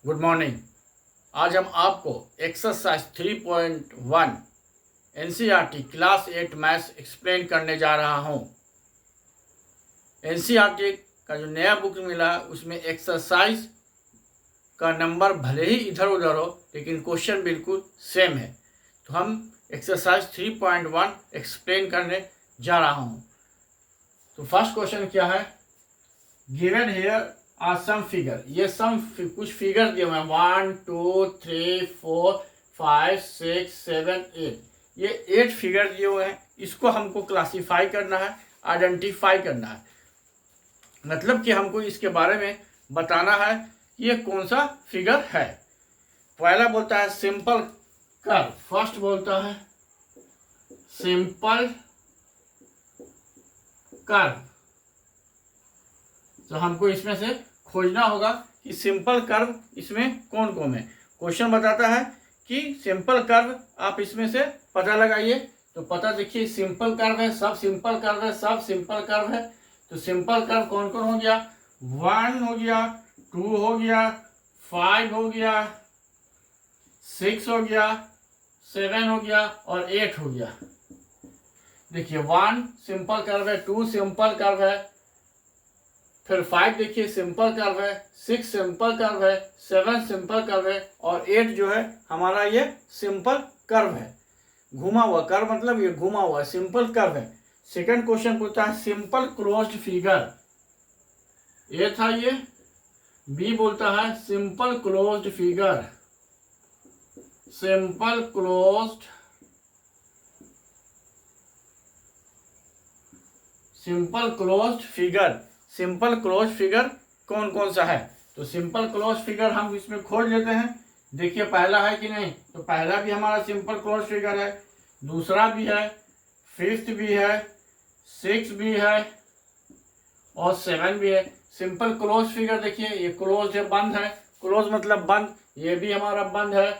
Good morning. आज हम आपको exercise 3.1 NCERT class 8 maths explain करने जा रहा हूँ। एनसीईआरटी का जो नया बुक मिला उसमें एक्सरसाइज का नंबर भले ही इधर उधर हो लेकिन क्वेश्चन बिल्कुल सेम है। तो हम एक्सरसाइज 3.1 एक्सप्लेन करने जा रहा हूँ। तो फर्स्ट क्वेश्चन क्या है, given here are some figure. ये कुछ फिगर दिए हुए हैं 1 2 3 4 5 6 7 8। ये 8 फिगर दिए हुए हैं। इसको हमको क्लासीफाई करना है, आइडेंटिफाई करना है। मतलब कि हमको इसके बारे में बताना है कि ये कौन सा फिगर है। पहला बोलता है सिंपल कर्व। फर्स्ट बोलता है सिंपल कर्व। तो हमको इसमें से खोजना होगा कि सिंपल कर्व इसमें कौन कौन है। क्वेश्चन बताता है कि सिंपल कर्व आप इसमें से पता लगाइए। तो पता देखिए, सिंपल कर्व है, सब सिंपल कर्व है, सब सिंपल कर्व है। तो सिंपल कर्व कौन कौन हो गया, 1 हो गया, 2 हो गया, 5 हो गया, 6 हो गया, 7 हो गया और 8 हो गया। देखिए 1 सिंपल कर्व है, 2 सिंपल कर्व है, फिर 5 देखिए सिंपल कर्व है, 6 सिंपल कर्व है, 7 सिंपल कर्व है और 8 जो है हमारा ये सिंपल कर्व है। घुमा हुआ कर्व मतलब ये घुमा हुआ सिंपल कर्व है। सेकंड क्वेश्चन पूछता है सिंपल क्लोज्ड फिगर। ये था ये। बी बोलता है simple closed figure. Simple closed figure. Simple close figure कौन कौन सा है। तो सिंपल क्लोज फिगर हम इसमें खोज लेते हैं। देखिए पहला है कि नहीं, तो पहला भी हमारा सिंपल क्लोज फिगर है, दूसरा भी है, फिफ्थ भी है, 6 भी है और 7 भी है। सिंपल क्लोज फिगर देखिए ये क्लोज है, बंद है। क्लोज मतलब बंद, ये भी हमारा बंद है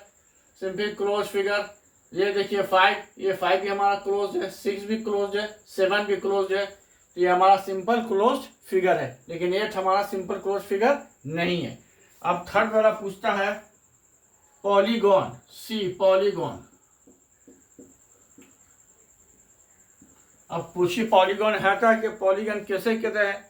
सिंपल क्लोज फिगर। ये देखिए 5, ये 5 भी हमारा क्लोज है, 6 भी क्लोज है, 7 भी क्लोज है। तो ये हमारा सिंपल क्लोज फिगर है, लेकिन 8 हमारा सिंपल क्लोज फिगर नहीं है। अब थर्ड वाला पूछता है पॉलीगॉन। सी पॉलीगॉन। अब पूछिए पॉलीगॉन है क्या, कि पॉलीगॉन कैसे कहते हैं।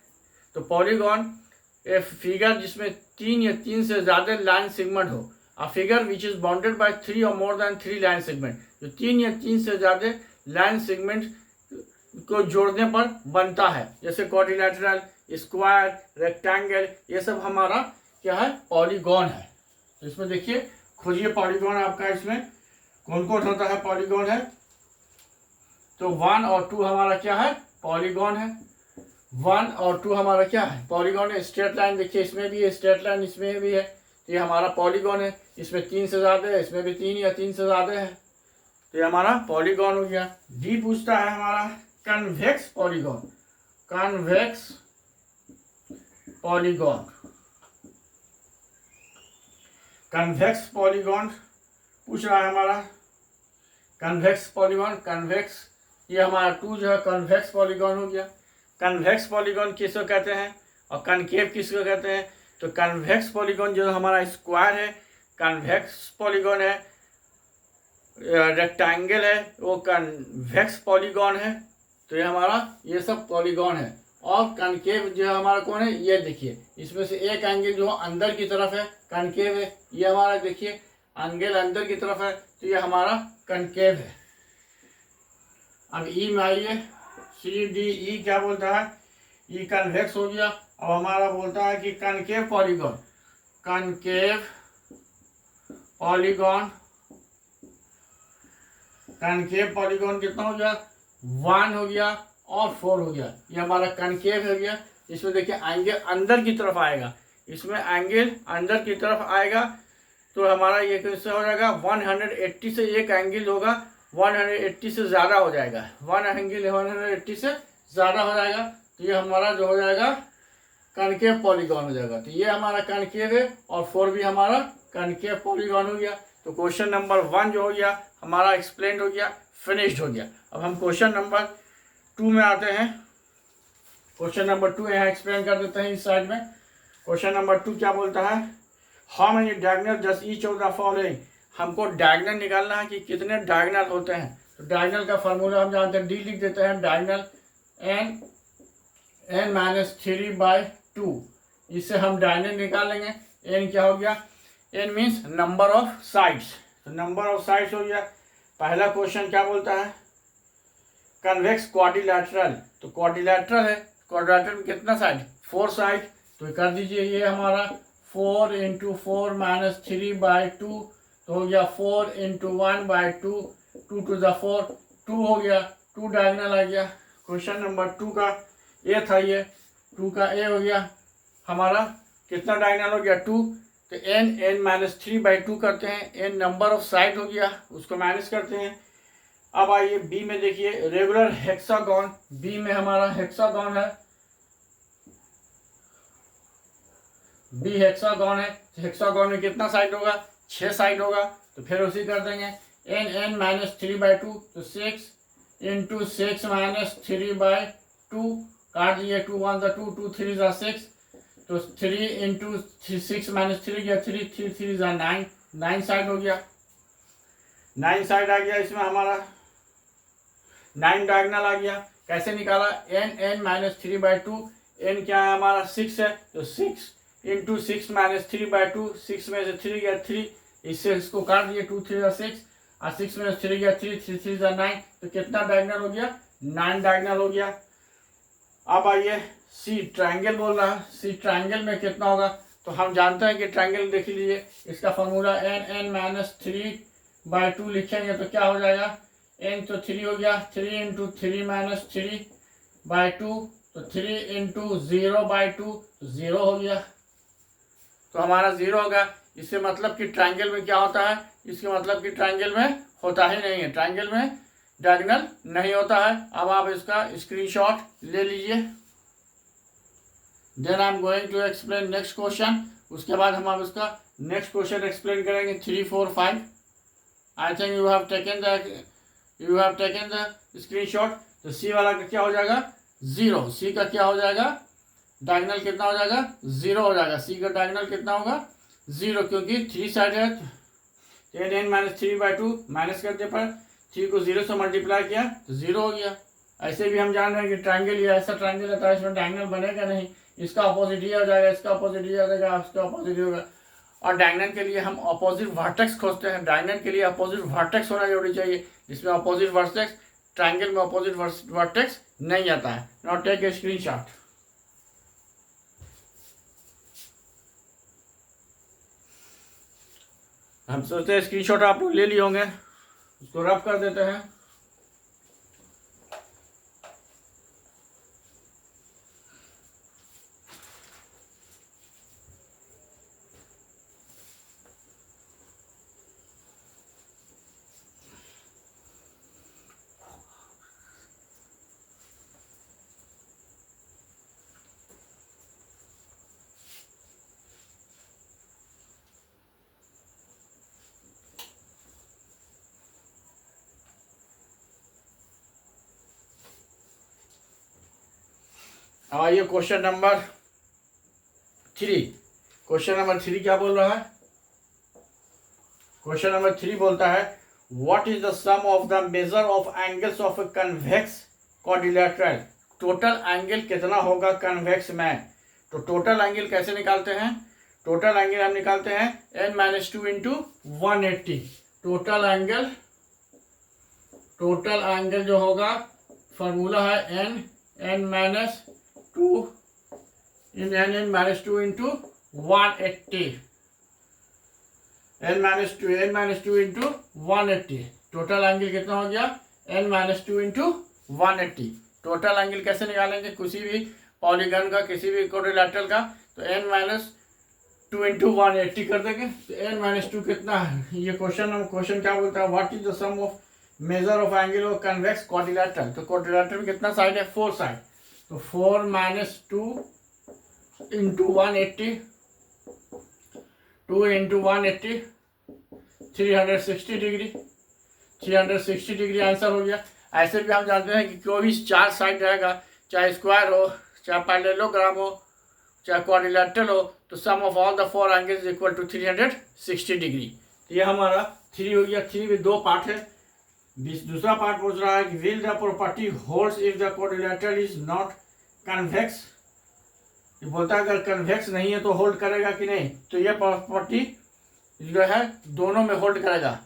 तो पॉलीगॉन ए फिगर जिसमें 3 या 3 से ज्यादा लाइन सेगमेंट हो। A figure which is bounded by 3 और मोर देन 3 लाइन सेगमेंट। जो 3 या 3 से ज्यादा लाइन सेगमेंट को जोड़ने पर बनता है, जैसे क्वाड्रिलेटरल, स्क्वायर, रेक्टेंगल, ये सब हमारा क्या है, पॉलीगॉन है। तो इसमें देखिए खोजिए पॉलीगॉन आपका इसमें कौन कौन होता है पॉलीगॉन है। तो 1 और 2 हमारा क्या है, पॉलीगॉन है। 1 और 2 हमारा क्या है, पॉलीगॉन है। स्ट्रेट लाइन देखिए इसमें भी है, स्ट्रेट लाइन इसमें भी है, तो ये हमारा पॉलीगॉन है। इसमें 3 से ज्यादा है, इसमें भी 3 या 3 से ज्यादा है, तो ये हमारा पॉलीगॉन हो गया। डी पूछता है हमारा convex polygon. Convex polygon. Convex polygon पूछ रहा है हमारा। कन्वेक्स पॉलीगॉन, कन्वेक्स, ये हमारा 2 जो है कन्वेक्स पॉलीगॉन हो गया। कन्वेक्स पॉलीगॉन किसको कहते हैं और कनकेव किसको कहते हैं। तो कन्वेक्स पॉलीगॉन जो हमारा स्क्वायर है, कन्वेक्स पॉलीगॉन है, रेक्टेंगल है, वो कन्वेक्स पॉलीगॉन है। तो ये हमारा ये सब पॉलीगॉन है। और कनकेव जो है हमारा कौन है, ये देखिए इसमें से एक एंगल जो अंदर की तरफ है कनकेव है। ये हमारा देखिए एंगल अंदर की तरफ है, तो ये हमारा कनकेव है। अब ई में आइए, सी डी ई क्या बोलता है, ई कन्वेक्स हो गया। अब हमारा बोलता है कि concave polygon. Concave polygon, concave polygon कितना हो गया, 1 हो गया और 4 हो गया। ये हमारा कनकेव हो गया। इसमें देखिए एंगल अंदर की तरफ आएगा, इसमें एंगल अंदर की तरफ आएगा, तो हमारा ये कैसे हो जाएगा, 180 से एक एंगल होगा, 180 से ज़्यादा हो जाएगा, 1 एंगल 180 से ज़्यादा हो जाएगा। तो ये हमारा जो हो जाएगा कनकेव पॉलीगॉन हो जाएगा। तो ये हमारा कनकेव है और 4 भी हमारा कनकेव पॉलीगॉन हो गया। तो क्वेश्चन नंबर 1 जो हो गया हमारा एक्सप्लेन हो गया, फिनिश्ड हो गया। अब हम क्वेश्चन नंबर 2 में आते हैं। क्वेश्चन नंबर 2 यहाँ एक्सप्लेन कर देते हैं इस साइड में। क्वेश्चन नंबर 2 क्या बोलता है, how many diagonal just each of the following, हमको डायगोनल निकालना है कि कितने डायगोनल होते हैं। तो डायगोनल का फार्मूला हम जानते हैं, डी लिख देते हैं, डायगोनल n -3/2, इससे हम डायगोनल निकालेंगे। n क्या हो गया, n means number of sides, तो नंबर ऑफ साइड्स हो गया। पहला क्वेश्चन क्या बोलता है, कन्वेक्स क्वाड्रिलैटरल, तो क्वाड्रिलैटरल है, क्वाड्रिलैटरल में कितना साइड, 4 साइड, तो कर दीजिए ये हमारा 4 × 4 - 3/2, तो हो गया 4 × 1/2, 2 to the 4, 2 हो गया, 2 डायगोनल आ गया। क्वेश्चन नंबर 2 का ए था ये, 2 का ए हो गया हमारा, कितना डायगोनल हो गया 2, तो n -3/2 करते हैं, n नंबर ऑफ साइड हो गया, उसको माइनस करते हैं। अब आइए बी में देखिए, रेगुलर हेक्सागोन, बी में हमारा हेक्सागोन है, बी हेक्सागोन है, हेक्सागोन में कितना साइड होगा, 6 साइड होगा, तो फिर उसी कर देंगे, n -3/2, तो 6 × 6 - 3/2, काट दिए, 2 1 2, 2 3 6, तो 3 × 6 - 3 गया 3, 3 3 9, 9 साइड हो गया, 9 साइड आ गया, इसमें हमारा 9 डायगोनल आ गया। कैसे निकाला, n -3/2, n क्या है हमारा 6 है, तो 6 × 6 - 3/2, 6 में से 3 गया 3, इससे इसको काट दिए, 2 3 6, और 6 में से 3 गया 3, 3 3 9, तो कितना डायगोनल हो गया, 9 डायगोनल हो गया। अब आइए सी, ट्रायंगल बोल रहा है, सी ट्रायंगल में कितना होगा, तो हम जानते हैं कि ट्रायंगल देख लीजिए, इसका फॉर्मूला n -3/2 लिखेंगे तो क्या हो जाएगा, n तो 3 हो गया, 3 × 3 - 3/2, तो 3 × 0/2, 0 हो गया, तो हमारा 0 होगा। इससे मतलब कि ट्रायंगल में क्या होता है, इसके मतलब कि ट्रायंगल में होता ही नहीं है, ट्रायंगल में डायगोनल नहीं होता है। अब आप इसका स्क्रीनशॉट ले लीजिए। Then I am going to explain next question, उसके बाद हम अब इसका नेक्स्ट क्वेश्चन एक्सप्लेन करेंगे, 3 4 5। आई think you have taken the screenshot. तो सी वाला का क्या हो जाएगा, 0, सी का क्या हो जाएगा, डायगोनल कितना हो जाएगा, 0 हो जाएगा, सी का डायगोनल कितना होगा, 0, क्योंकि 3 साइड है, तो n -3/2 माइनस करने पर 3 को 0 से मल्टीप्लाई किया तो 0 हो गया। ऐसे भी हम जान रहे हैं कि ट्रायंगल या ऐसा ट्रायंगल रहता है, इसमें डायगोनल बनेगा नहीं, इसका अपोजिट ही हो जाएगा, इसका अपोजिट ही हो जाएगा, इसका अपोजिट होगा। और डायगोनल के लिए हम अपोजिट वर्टेक्स खोजते हैं, डायगोनल के लिए अपोजिट वर्टेक्स होना जरूरी चाहिए, जिसमें अपोजिट वर्टेक्स, ट्रायंगल में अपोजिट वर्टेक्स नहीं आता है। Now take a screenshot. हम सोचते हैं स्क्रीनशॉट आप लोग ले लिए होंगे, उसको रब कर देते हैं। अब आइए क्वेश्चन नंबर 3। क्वेश्चन नंबर 3 क्या बोल रहा है, क्वेश्चन नंबर 3 बोलता है, what is the sum of the measure of angles of a convex quadrilateral, total angle कितना होगा कन्वेक्स में। तो टोटल एंगल कैसे निकालते हैं, टोटल एंगल हम निकालते हैं n - 2 × 180। टोटल एंगल जो होगा फॉर्मूला है n - 2 × 180, n - 2 × 180, टोटल एंगल कितना हो गया, n - 2 × 180। टोटल एंगल कैसे निकालेंगे, किसी भी पॉलीगन का, किसी भी क्वाड्रिलैटरल का, तो n - 2 × 180 कर देंगे, तो n - 2 कितना है, ये क्वेश्चन क्या बोलता है, what is the sum of measure of angle of convex quadrilateral. तो क्वाड्रिलैटरल में कितना साइड है, 4 साइड, तो 4 - 2 × 180, 2 × 180, 360 डिग्री, 360 डिग्री आंसर हो गया। ऐसे भी हम जानते हैं कि कोई भी 4 साइड रहेगा, चाहे स्क्वायर हो, चाहे पैरेललोग्राम हो, चाहे क्वाड्रिलैटरल हो, तो sum of all the four angle is equal to 360 degree. तो ये हमारा 3 हो गया। 3 में 2 पार्ट है। दूसरा पार्ट पूछ रहा है कि will the property holds if the quadrilateral is not convex. ये बोलता है अगर कन्वेक्स नहीं है तो होल्ड करेगा कि नहीं। तो ये प्रॉपर्टी जो है दोनों में होल्ड करेगा।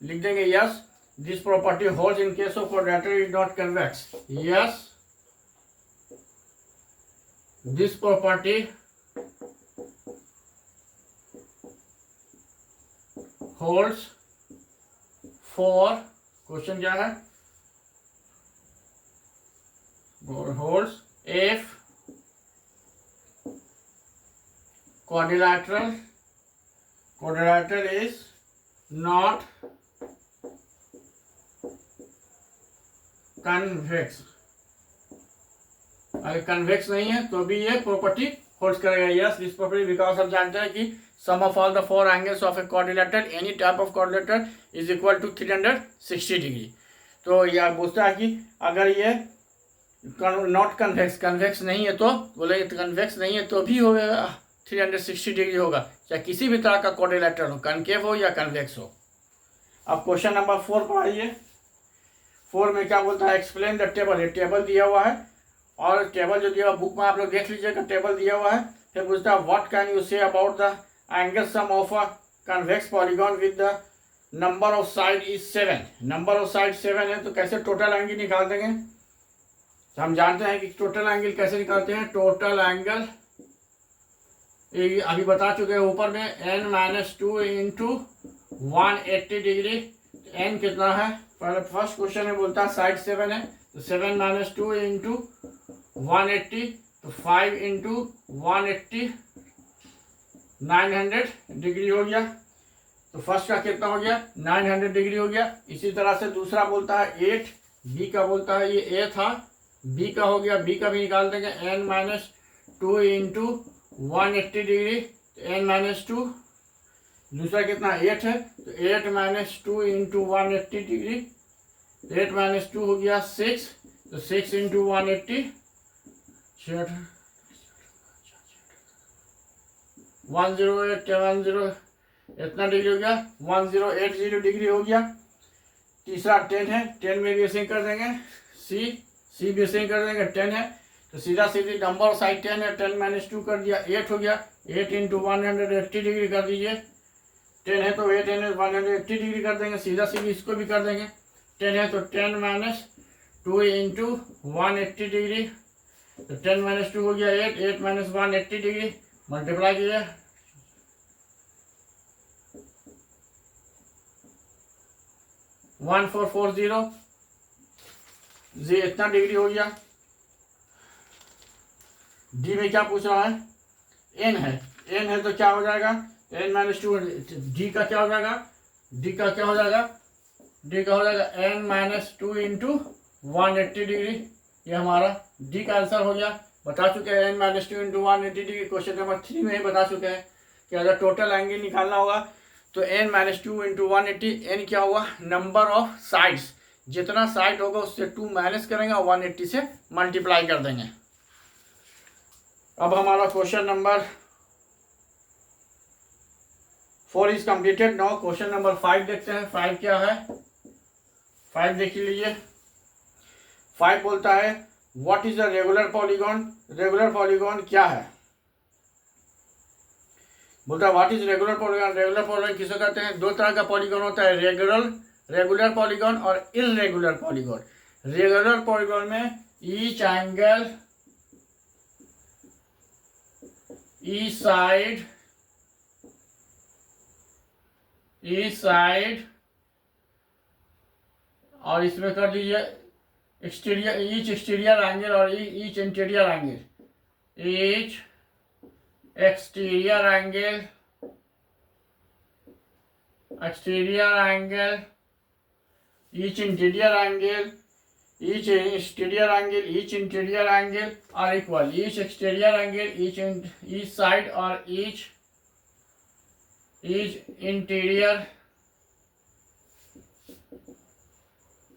लिख देंगे yes this property holds in case of quadrilateral is not convex. Yes this property holds for, question क्या है, holds if quadrilateral is not convex। अगर कन्वेक्स नहीं है तो भी ये प्रॉपर्टी होल्ड करेगा। यस दिस प्रॉपर्टी बिकॉज हम जानते हैं कि sum of all the four angles of a quadrilateral any type of quadrilateral is equal to 360 degree. तो यह पूछता है कि अगर ये नॉट कन्वेक्स, कन्वेक्स नहीं है तो बोले कन्वेक्स नहीं है तो भी होगा 360 डिग्री होगा, चाहे किसी भी तरह का क्वाड्रिलेटरल हो, कनकेव हो या कन्वेक्स हो। अब क्वेश्चन नंबर 4 पढ़ाइए। 4 में क्या बोलता है, एक्सप्लेन द टेबल। ये टेबल दिया हुआ है और टेबल जो दिया हुआ बुक में आप लोग देख लीजिएगा, टेबल दिया हुआ है। फिर पूछता है what can you say about the angle sum of a convex polygon with the number of side is 7। Number of side 7 है तो कैसे टोटल एंगल निकाल देंगे। तो हम जानते हैं कि टोटल एंगल कैसे निकालते हैं। टोटल एंगल अभी बता चुके हैं ऊपर में n-2 इंटू 180 डिग्री। n कितना है, पहले फर्स्ट क्वेश्चन में बोलता है साइड 7 है तो 7 - 2 इंटू 180 तो 5 इंटू 180 900 डिग्री हो गया। तो फर्स्ट का कितना हो गया 900 डिग्री हो गया। इसी तरह से दूसरा बोलता है 8, बी का बोलता है ये a था, बी का हो गया, बी का भी निकाल देंगे n-2 इंटू 180 डिग्री n-2। दूसरा कितना 8 है तो 8-2 इंटू 180 डिग्री, 8-2 हो गया 6 तो 6 इंटू 180 108 इतना डिग्री हो गया, 1080 डिग्री हो गया। तीसरा 10 है, 10 में भी ऐसे कर देंगे, सी भी ऐसे कर देंगे, 10 है तो सीधा सीधी नंबर साइड 10 है, 10 - 2 कर दिया 8 हो गया, 8 इंटू 180 डिग्री कर दीजिए। 10 है तो 8 180 डिग्री कर देंगे, सीधा सीधी इसको भी कर देंगे। 10 है तो 10 - 2 इंटू 180 डिग्री तो 10 - 2 हो गया 8, 8 - 180 डिग्री मल्टीप्लाई कीजिए 1440 जी इतना डिग्री हो गया। डी में क्या पूछ रहा है, एन है तो क्या हो जाएगा n-2, डी का क्या हो जाएगा, डी का हो जाएगा n-2 इंटू 180 डिग्री। ये हमारा डी का आंसर हो गया। बता चुके हैं n-2 into 180 degree, question number 3 में ही बता चुके हैं कि अगर टोटल एंगल निकालना होगा तो n-2 इंटू 180, n क्या हुआ नंबर ऑफ साइड्स, जितना साइड होगा उससे 2 माइनस करेंगे और 180 से मल्टीप्लाई कर देंगे। अब हमारा question number 4 is completed. Now question number 5 देखते हैं। 5 क्या है, 5 देख लीजिए। 5 बोलता है what is a regular polygon. Regular polygon क्या है, बोलता है what is regular polygon. Regular polygon किसे कहते हैं, दो तरह का पॉलीगॉन होता है, रेगुलर पॉलीगॉन और इररेगुलर पॉलीगॉन। रेगुलर पॉलीगॉन में ईच एंगल, ईच साइड और इसमें कर दीजिए एक्सटीरियर, ईच एक्सटीरियर एंगल और each interior angle, each exterior angle, each interior angle, each exterior angle, each interior angle are equal, each exterior angle, each side और each interior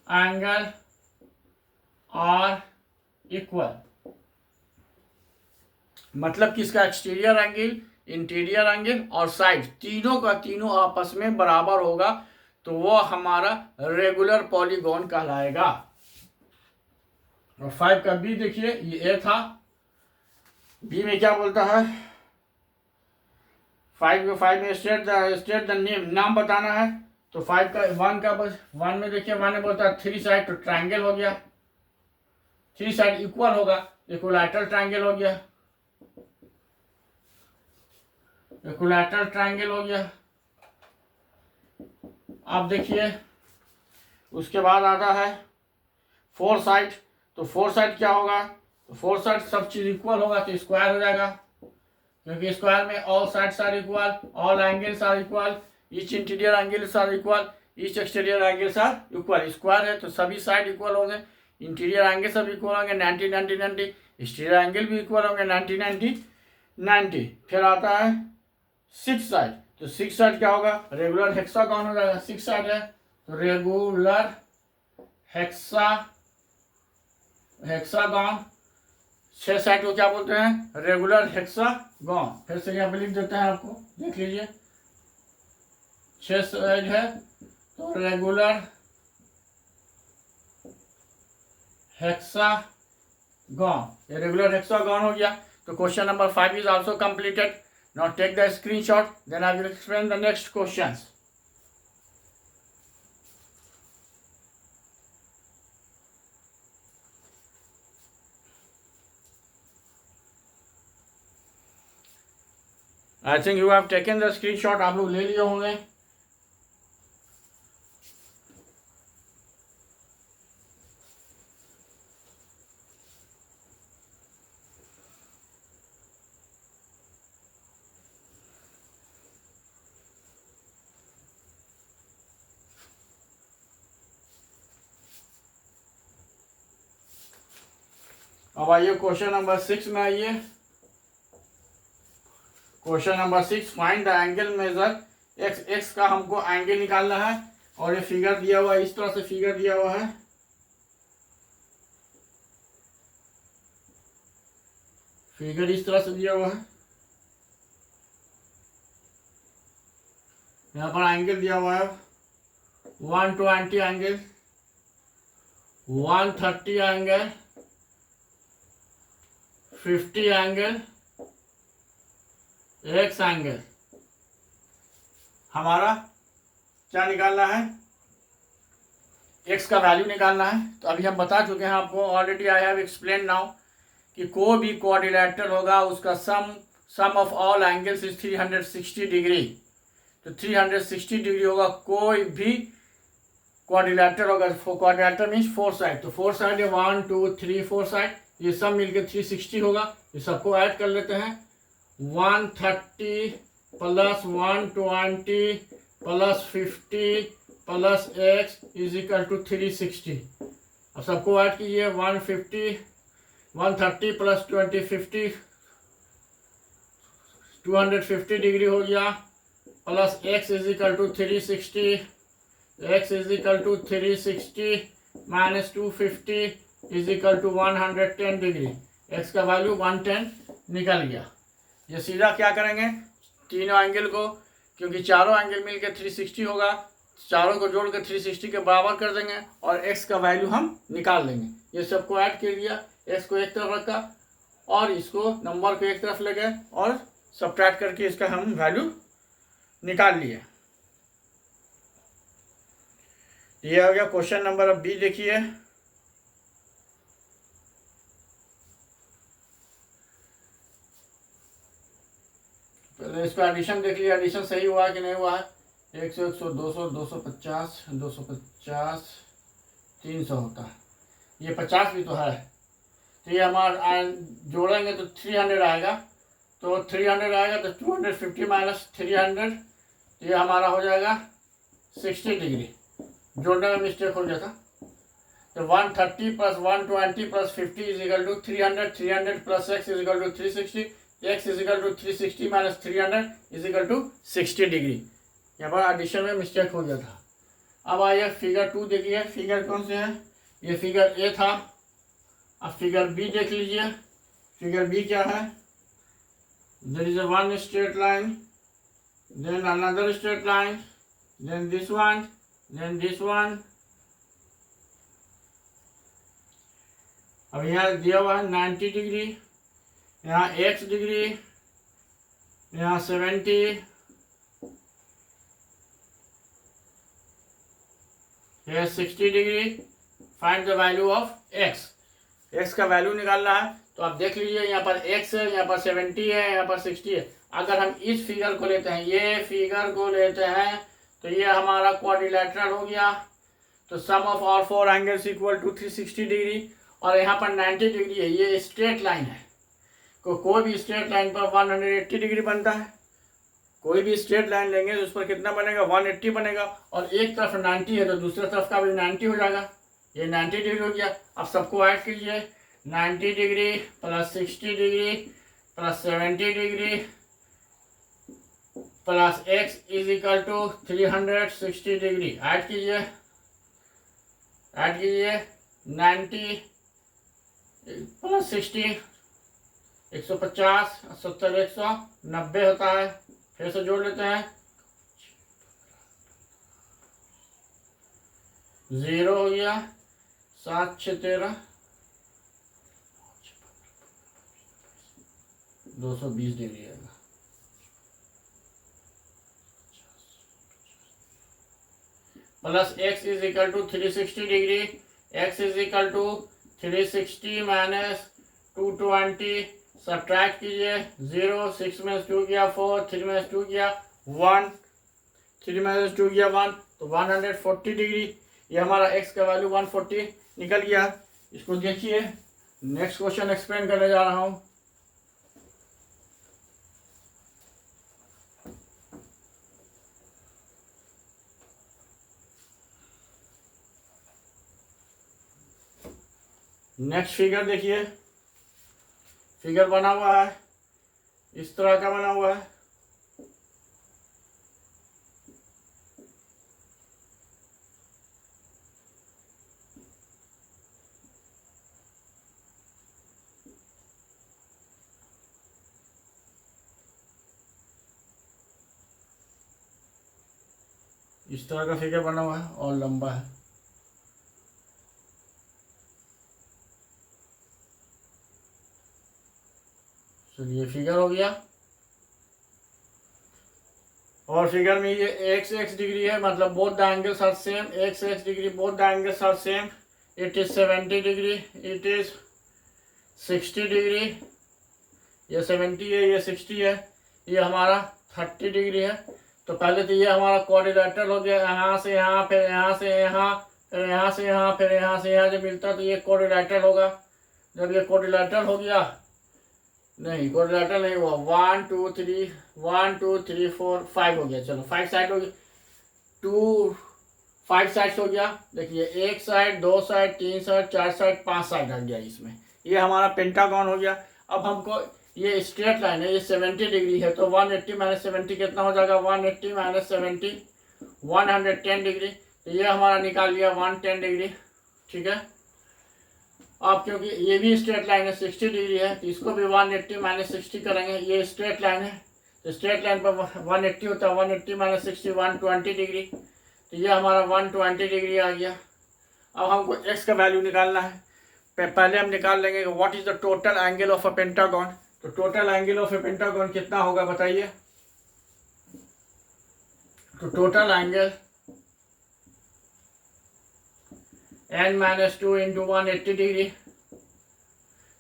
angle are equal. मतलब कि इसका exterior angle interior angle और side तीनों का तीनों आपस में बराबर होगा तो वो हमारा रेगुलर पॉलीगॉन कहलाएगा। और 5 का बी देखिए, ये ए था, बी में क्या बोलता है, 5 में स्टेट द नेम, नाम बताना है। तो 5 का 1 का बस 1 में देखिए 1 में बोलता है 3 साइड, तो ट्राइंगल हो गया, 3 साइड इक्वल होगा, इक्विलैटरल ट्राइंगल हो गया, इक्विलैटरल ट्राइंगल हो गया। आप देखिए उसके बाद आता है 4 साइड, तो 4 साइड क्या होगा, तो 4 साइड सब चीज इक्वल होगा तो स्क्वायर हो जाएगा, क्योंकि स्क्वायर में all sides are equal, all angles are equal, each interior angles are equal, each exterior angles are equal. Square है तो सभी साइड इक्वल होंगे, इंटीरियर एंगल सब इक्वल होंगे 90 90 90, एक्सटीरियर एंगल भी इक्वल होंगे 90 90 90। फिर आता है 6 साइड, तो 6 साइड क्या होगा, रेगुलर हेक्सागन हो जाएगा, 6 साइड है तो रेगुलर हेक्सागन। 6 साइड को क्या बोलते हैं, रेगुलर हेक्सागन। फिर से यहाँ पे लिख देते हैं, आपको देख लीजिए, 6 साइड है तो रेगुलर हेक्सागन, ये रेगुलर हेक्सागन हो गया। तो question number 5 is also completed. Now take the screenshot, then I will explain the next questions. I think you have taken the screenshot, आप लोग ले लिए होंगे। अब आइए क्वेश्चन नंबर 6 में आइए। Question number 6, find the angle measure x. X का हमको एंगल निकालना है और ये फिगर दिया हुआ है, इस तरह से फिगर दिया हुआ है, फिगर इस तरह से दिया हुआ है, यहाँ पर एंगल दिया हुआ है 120 angle, 130 angle, 50 angle, x angle. हमारा क्या निकालना है, एक्स का वैल्यू निकालना है। तो अभी हम बता चुके हैं आपको, already I have explain now, कि कोई भी क्वाड्रिलेटरल होगा उसका sum of all angles is 360 degree. तो 360 डिग्री होगा कोई भी क्वाड्रिलेटरल होगा। क्वाड्रिलेटरल मीन्स 4 साइड, तो 4 साइड है 1 2 3 4 साइड, ये सब मिलकर 360 होगा। ये सबको ऐड कर लेते हैं, 130 plus 120 plus 50 plus X is equal to 360। अब सबको ऐड कीजिए, 130 प्लस 20 50, 250 डिग्री हो गया, plus X is equal to 360, X is equal to 360 minus 250 is equal to 110 degree. X का वैल्यू 110 निकल गया। ये सीधा क्या करेंगे, तीनों एंगल को, क्योंकि चारों एंगल मिलकर 360 होगा, चारों को जोड़कर 360 के बराबर कर देंगे और एक्स का वैल्यू हम निकाल देंगे। ये सबको ऐड कर दिया, एक्स को एक तरफ रखा और इसको नंबर को एक तरफ ले गए और सब्ट्रैक्ट करके इसका हम वैल्यू निकाल लिए। ये हो गया क्वेश्चन नंबर। अब बी देखिए, पहले इसका एडिशन देख लिया, एडिशन सही हुआ है कि नहीं हुआ है। 100 100 200 250 250 300 होता है, ये 50 भी तो है, तो ये हमारा जोड़ेंगे तो 300 आएगा, तो 300 आएगा तो 250 माइनस 300, ये हमारा हो जाएगा 60 डिग्री। जोड़ने में मिस्टेक हो गया था। तो 130 plus 120 plus 50 is equal to 300, 300 plus X is equal to 360, X is equal to 360 minus 300 is equal to 60 degree. यहाँ पर एडिशन में मिस्टेक हो गया था। अब आइए फिगर 2 देखिए, फिगर कौन से है, ये फिगर ए था। अब फिगर बी देख लीजिए, फिगर बी क्या है, there is a one straight line, then another straight line, then this one, then this one. अब यहाँ दिया हुआ है 90 डिग्री, यहाँ x डिग्री, यहाँ 70, यहाँ 60 degree. Find the value of x. x का वैल्यू निकालना है. तो आप देख लीजिए यहाँ पर x है, यहाँ पर 70 है, यहाँ पर 60 है. अगर हम इस फिगर को लेते हैं, ये फिगर को लेते हैं, तो ये हमारा क्वाड्रिलेटरल हो गया. तो sum of all four angles equal to 360 degree. और यहाँ पर 90 डिग्री है, ये स्ट्रेट लाइन है. कोई भी स्ट्रेट लाइन पर 180 डिग्री बनता है. कोई भी स्ट्रेट लाइन लेंगे तो उस पर कितना बनेगा, 180 बनेगा. और एक तरफ 90 है तो दूसरी तरफ का भी 90 हो जाएगा. ये 90 डिग्री हो गया. अब सबको ऐड कीजिए, 90 degree plus 60 degree plus 70 degree plus x is equal to 360 degree. Add कीजिए 90 प्लस 60 150, 70 190 होता है. फिर से जोड़ लेते हैं, 0 हो गया, 7 6 13, 220 डिग्री आएगा. Plus x is equal to 360 degree. x is equal to 360 minus 220. Subtract कीजिए, 0 6 में 2 गया 4, 3 में 2 गया 1, 3 में 2 गया 1, तो 140 डिग्री. ये हमारा x का वैल्यू 140 निकल गया. इसको देखिए, नेक्स्ट क्वेश्चन एक्सप्लेन करने जा रहा हूँ. नेक्स्ट फिगर देखिए. फिगर बना हुआ है, इस तरह का बना हुआ है. इस तरह का फिगर बना हुआ है और लंबा है. चलिए फिगर हो गया. और फिगर में ये x डिग्री है, मतलब both the angles are same. x degree both the angles are same. It is 70 degree, it is 60 degree. ये 70 है, ये 60 है, ये हमारा 30 डिग्री है. तो पहले तो ये हमारा क्वाड्रिलेटरल हो गया. यहाँ से यहाँ, फिर यहाँ से यहाँ, फिर यहाँ से यहाँ, फिर यहाँ से यहाँ जब मिलता है तो ये क्वाड्रिलेटरल होगा. जब ये क्वाड्रिलेटरल हो गया, नहीं क्वाड्रिलेटरल नहीं हुआ, 1 2 3 1 2 3 4 5 हो गया. चलो 5 साइड हो गया, 5 साइड्स हो गया. देखिए 1 side, 2 side, 3 side, 4 side, 5 side आ गया इसमें. ये हमारा पेंटागन हो गया. अब हमको ये स्ट्रेट लाइन है, ये 70 डिग्री है, तो 180 माइनस 70 कितना हो जाएगा, 180 माइनस 70 110 डिग्री. तो ये हमारा निकाल लिया 110 डिग्री. ठीक है. अब क्योंकि ये भी स्ट्रेट लाइन है, 60 डिग्री है, तो इसको भी 180 माइनस 60 करेंगे. ये स्ट्रेट लाइन है, तो स्ट्रेट लाइन पर 180 होता है. 180 माइनस 60 120 डिग्री. तो ये हमारा 120 डिग्री आ गया. अब हमको x का वैल्यू निकालना है. पहले हम निकाल लेंगे what is the total angle of a pentagon. तो total angle of a pentagon कितना होगा बताइए. तो total angle n minus 2 into 180 degree.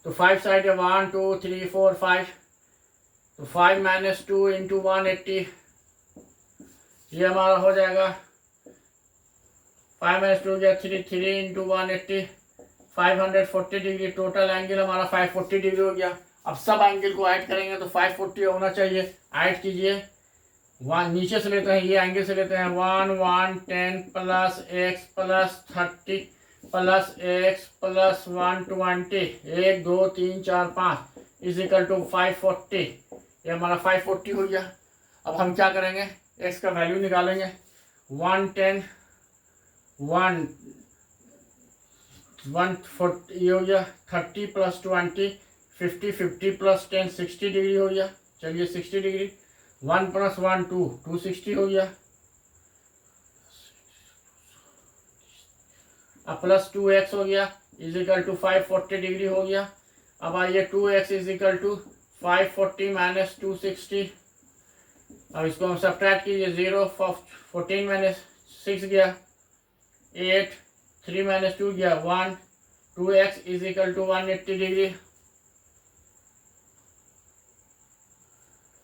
तो 5 साइड है, 1 2 3 4 5. तो 5 माइनस 2 इंटू 180, ये हमारा हो जाएगा 5 माइनस 2 गया 3 3 इंटू 180 540 डिग्री. टोटल एंगल हमारा 540 डिग्री हो गया. अब सब एंगल को ऐड करेंगे तो 540 होना चाहिए. ऐड कीजिए, नीचे से लेते हैं, ये एंगल से लेते हैं. 1 1 10 plus x plus 30 plus x plus 120 1 2 3 4 5 is equal to 540. ये हमारा 540 हो गया. अब हम क्या करेंगे, x का वैल्यू निकालेंगे. 110 140 ये हो गया. 30 प्लस 20 50 50 प्लस 10 60 डिग्री हो गया. चलिए 60 डिग्री, 1 + 1 2, 260 हो गया। अब प्लस 2x हो गया इजिकल टू 540 डिग्री हो गया। अब आइए 2x इजिकल टू 540 माइनस 260। अब इसको हम सब्ट्रैक्ट कीजिए, 0 14 माइनस 6 गया 8, 3 माइनस 2 गया 1, 2x इजिकल टू 180 डिग्री।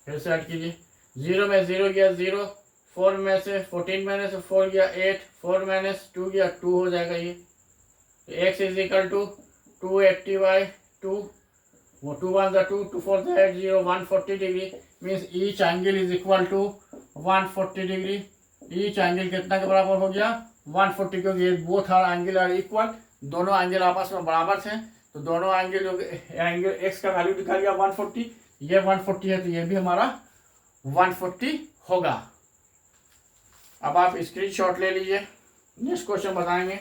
फिर से ऐड कीजिए, 0 में 0 गया 0, 4 में से 14 में से 4 गया 8, 4 माइनस 2 गया 2 हो जाएगा ये। x इजिकल टू 280/2, वो 2 1 2, 2 4 8 0, 140 degree. Means each angle is equal to 140 degree. Each angle कितना के बराबर हो गया 140, क्योंकि both are angle are equal, दोनों एंगल आपस में बराबर थे। तो दोनों एंगल एक्स का वैल्यू निकाल गया 140, ये 140 है तो ये भी हमारा 140 होगा। अब आप स्क्रीनशॉट ले लीजिए, नेक्स्ट क्वेश्चन बताएंगे।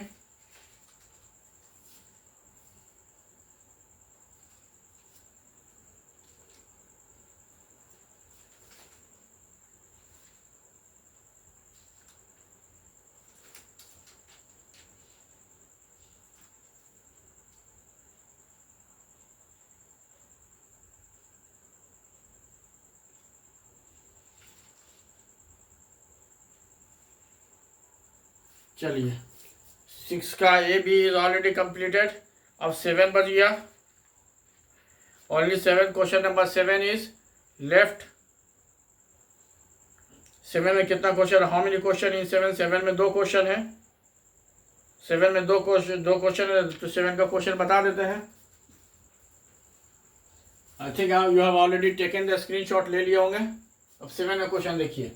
चलिए 6 का A B is already completed. अब 7 बच गया, only 7। Question number 7 is left. 7 में कितना question, how many question in 7? 7 में 2 क्वेश्चन है, 7 में 2 क्वेश्चन है, तो 7 का क्वेश्चन बता देते हैं। आई think you have already taken the screenshot, ले लिए होंगे। अब 7 का क्वेश्चन देखिए।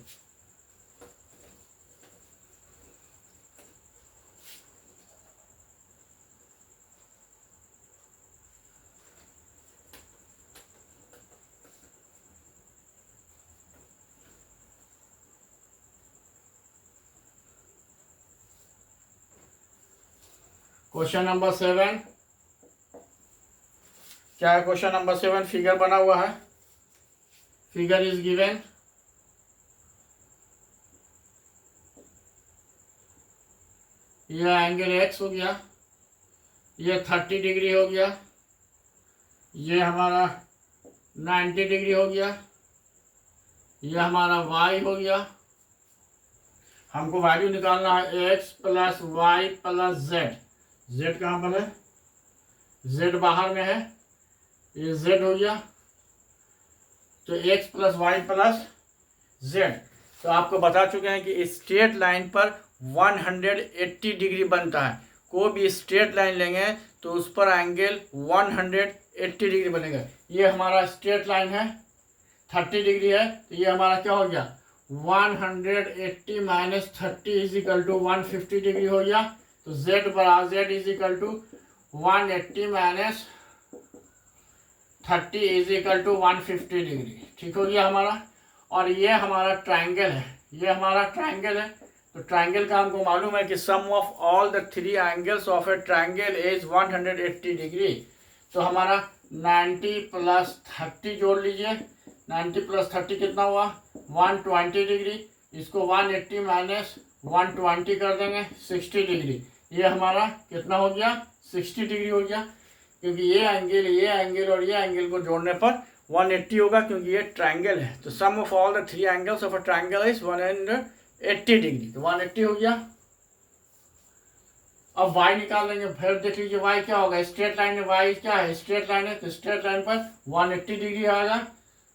क्वेश्चन नंबर 7 क्या है? क्वेश्चन नंबर 7 फिगर बना हुआ है। फिगर इज गिवन, यह एंगल एक्स हो गया, यह 30 डिग्री हो गया, यह हमारा 90 डिग्री हो गया, यह हमारा वाई हो गया। हमको वैल्यू निकालना है X plus Y plus Z. Z कहाँ पर है? जेड बाहर में है, ये जेड हो गया। तो X plus Y plus Z. तो आपको बता चुके हैं कि स्ट्रेट लाइन पर 180 डिग्री बनता है। कोई भी स्ट्रेट लाइन लेंगे तो उस पर एंगल 180 डिग्री बनेगा। ये हमारा स्ट्रेट लाइन है, 30 डिग्री है, तो ये हमारा क्या हो गया 180 minus 30 is equal to 150 degree हो गया। तो z बराबर z is equal to 180 minus 30 is equal to 150 degree. ठीक हो गया हमारा। और ये हमारा ट्राइंगल है, ये हमारा ट्राइंगल है। तो ट्राइंगल का हमको मालूम है कि sum of all the 3 angles of a triangle is 180 degree. तो हमारा 90 प्लस 30 जोड़ लीजिए, 90 प्लस 30 कितना हुआ 120 डिग्री। इसको 180 माइनस 120 कर देंगे 60 डिग्री। ये हमारा कितना हो गया 60 डिग्री हो गया, क्योंकि ये एंगल और ये एंगल को जोड़ने पर 180 होगा, क्योंकि ये ट्राइंगल है। तो sum of all the 3 angles of a triangle is 180 degree. तो 180 हो गया। अब y निकाल लेंगे, फिर देख लीजिए y क्या होगा। स्ट्रेट लाइन में y क्या है, स्ट्रेट लाइन है, तो स्ट्रेट लाइन पर 180 डिग्री आएगा।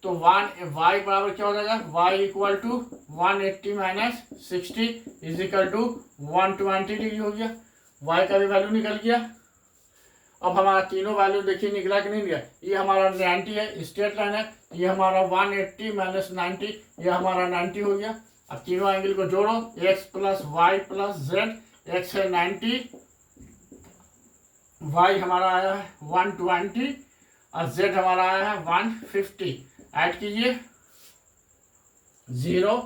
तो y बराबर क्या हो जाएगा y equal to 180 minus 60 is equal to 120 degree हो गया। y का भी वैल्यू निकल गया। अब हमारा तीनों वैल्यू देखिए निकला कि नहीं निकला। ये हमारा 90 है, स्ट्रेट लाइन है, ये हमारा 180 माइनस 90, ये हमारा 90 हो गया। अब तीनों एंगल को जोड़ो, x plus Y plus Z. x है 90, y हमारा आया है 120 और z हमारा आया है 150। ऐड कीजिए 0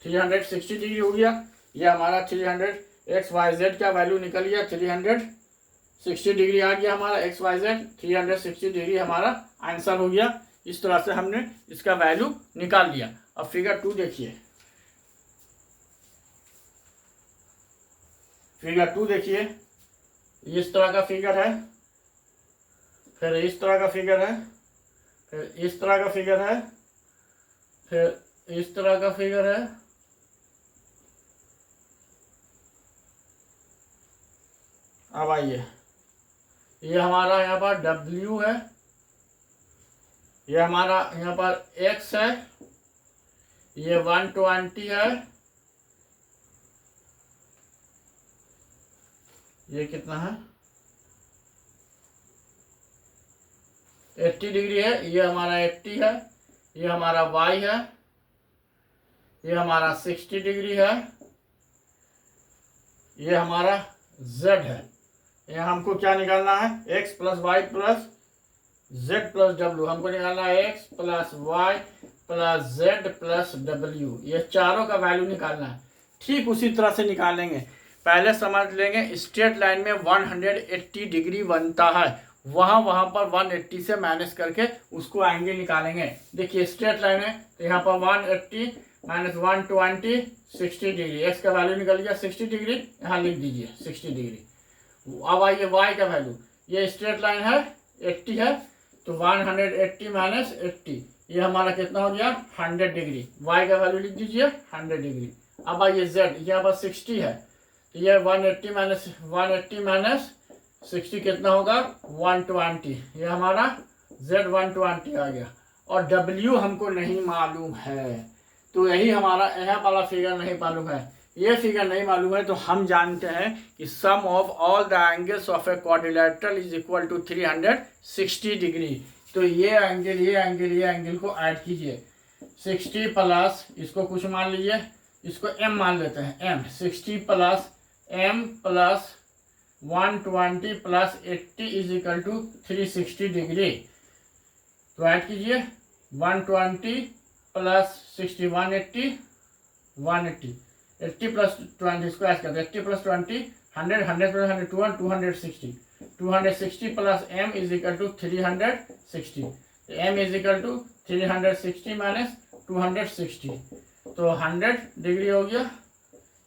360 डिग्री हो गया। ये हमारा 300 XYZ का वैल्यू निकल गया 360 360 डिग्री आ गया हमारा XYZ 360 डिग्री हमारा आंसर हो गया। इस तरह से हमने इसका वैल्यू निकाल लिया। अब फिगर 2 देखिए, फिगर 2 देखिए, इस तरह का फिगर है, फिर इस तरह का फिगर है, फिर इस तरह का फिगर है, फिर इस तरह का फिगर है, अब आइए, ये हमारा यहाँ पर W है, ये हमारा यहाँ पर X है, ये 120 है, ये कितना है 80 डिग्री है, ये हमारा 80 है, ये हमारा Y है, ये हमारा 60 डिग्री है, ये हमारा Z है। यहाँ हमको क्या निकालना है, X plus Y plus Z plus W, हमको निकालना है X plus Y plus Z plus W, ये चारों का वैल्यू निकालना है। ठीक उसी तरह से निकालेंगे। पहले समझ लेंगे स्ट्रेट लाइन में 180 डिग्री बनता है, वहाँ पर 180 से माइनस करके उसको एंगल निकालेंगे। देखिए स्ट्रेट लाइन है तो यहाँ पर 180 माइनस 120 60 डिग्री, एक्स का वैल्यू निकल गया 60 डिग्री, यहाँ लिख दीजिए 60 डिग्री। अब आइए वाई का वैल्यू, ये स्ट्रेट लाइन है 80 है तो 180 माइनस 80, ये हमारा कितना हो गया 100 डिग्री, वाई का वैल्यू लिख दीजिए 100 डिग्री। अब आइए जेड, यहाँ पर 60 है तो ये 180 माइनस 60 कितना होगा 120, ये हमारा Z 120 आ गया। और W हमको नहीं मालूम है, तो यही हमारा यह वाला फिगर नहीं मालूम है। ये फिगर नहीं मालूम है तो हम जानते हैं कि sum of all the angles of a quadrilateral is equal to 360 degree. तो ये एंगल को ऐड कीजिए, 60 प्लस इसको कुछ मान लीजिए, इसको m मान लेते हैं, m 60 plus m plus 120 plus 80 is equal to 360 degree. तो ऐड कीजिए 120 प्लस 60 180 80 प्लस 20, इसको ऐड करते हैं 80 plus 20 100 100 plus 100 260 plus m is equal to 360, m is equal to 360 minus 260, तो 100 डिग्री हो गया।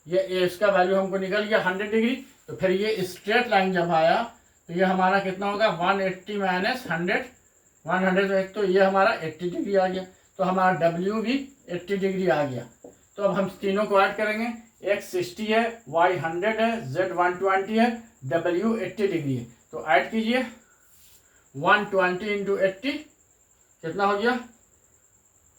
ये इसका वैल्यू हमको निकल गया 100 डिग्री। तो फिर ये स्ट्रेट लाइन जब आया तो ये हमारा कितना होगा 180 माइनस 100 तो ये हमारा 80 डिग्री आ गया। तो हमारा W भी 80 डिग्री आ गया। तो अब हम तीनों को ऐड करेंगे, X 60 है, Y 100 है, Z 120 है, W 80 डिग्री है। तो ऐड कीजिए 120 इंटू 80 कितना हो गया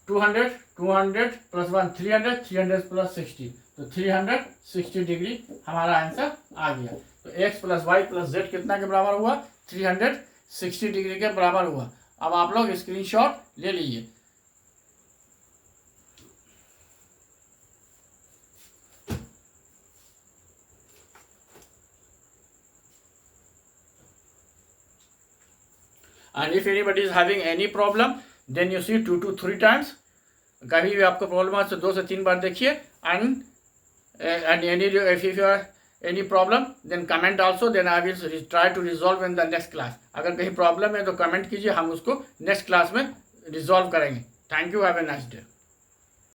200 प्लस 1 300 प्लस 60, तो 360 डिग्री हमारा आंसर आ गया। तो x plus Y plus Z कितना के बराबर हुआ 360 डिग्री के बराबर हुआ। अब आप लोग स्क्रीनशॉट ले लीजिए। And if anybody is having any problem, then you see 2 to 3 times. कभी भी आपको प्रॉब्लम है तो 2 से 3 बार देखिए। and if you are any problem then comment also, then I will try to resolve in the next class. अगर कहीं problem है तो कमेंट कीजिए, हम उसको नेक्स्ट क्लास में रिजॉल्व करेंगे। Thank you, have a nice day.